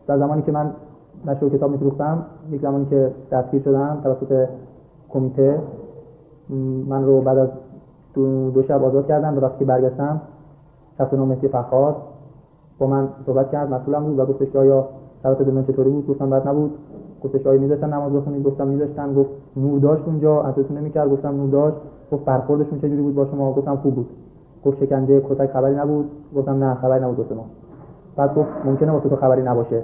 در زمانی که من نشر کتاب می‌فروختم، یک زمانی که دستگیر شدم توسط کمیته، من رو بعد از دو شب آزاد کردن و وقتی که برگشتم کپتان مهدی فخار با من صحبت کرد، مسئولم بود و گفتش که آیا شرایط زندان چطوری بود؟ گفتم بد نبود. گفتش آیا می‌ذاشتن نماز بخونید؟ گفتم می‌ذاشتن. گفت نور داشت اونجا؟ ازتون نمی‌کرد؟ گفتم نور داشت. گفت برخوردشون چجوری بود با شما؟ گفتم خوب بود. گفت شکنجه کتک خبری نبود؟ گفتم نه خبری نبود واسه ما. بعد گفت ممکنه واسه تو خبری نباشه،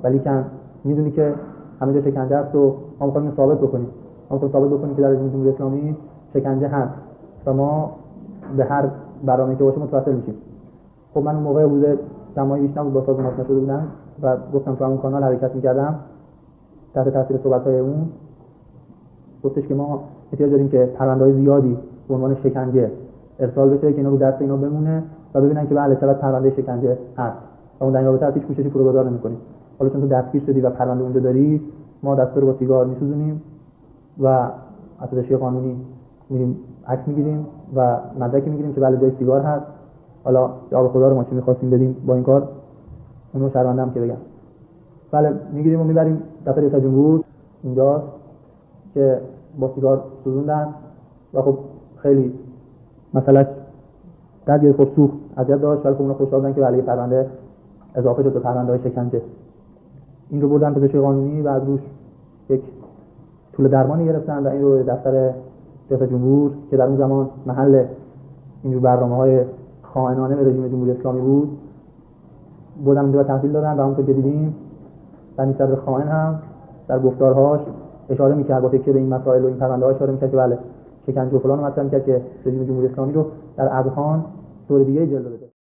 ولی کن میدونی که همه جا شکنجه است و ما می‌خوایم ثابت بکنیم. ما می‌خوایم ثابت بکنیم که در جمهوری اسلامی شکنجه هست و ما به هر برنامه‌ای که باشه متوسل میشیم. خب من اون موقع بوده جمعی بیش نبود با سازمان آشنا شده بودن و گفتم تو همون کانال حرکت می‌کردم تحت تاثیر صحبت‌های اون. گفتش که ما احتیاج داریم که پرونده‌های زیادی به عنوان شکنجه ارسال بشه که اینا رو دست اینا بمونه و ببینن که بله چقدر پرونده شکنجه هست و اون در این رابطه هیچ کوششی پروپاگاندا نمی‌کنیم. حالا چون تو دستگیر شدی و پرونده اونجا داری، ما دستا رو با سیگار می‌سوزونیم و از تشریح قانونی میریم عکس می‌گیریم و مدرکی می‌گیریم که بله جای سیگار هست. حالا جواب خدا رو ما چی می‌خواستیم بدیم با این کار اونو شرمنده هم که بگم. بله می‌گیریم و می‌بریم دفتر ریاست جمهور اینجاست که با سیگار سوزوندن و خب خیلی مثلا درگیر خب سوخت اذیت داشت، ولی خب اونا خوشحال بودن که بله پرونده اضافه شد به پرونده‌های شکنجه. این رو بردن پزشکی قانونی و از روش یک طول درمانی گرفتن و این رو دفتر ریاست جمهور که در اون زمان محل اینجور برنامه‌های خائنانه به رژیم جمهوری اسلامی بود بردن اونجا و تحویل دادن و همونطور که دیدیم بنی صدر خائن هم در گفتارهاش اشاره می‌کرد با تکیه به این مسائل و این پرونده‌ها اشاره می‌کرد که بله شکنجه و فلان رو مطرح می‌کرد که رژیم جمهوری اسلامی رو در اذهان طور دیگه جلوه بده.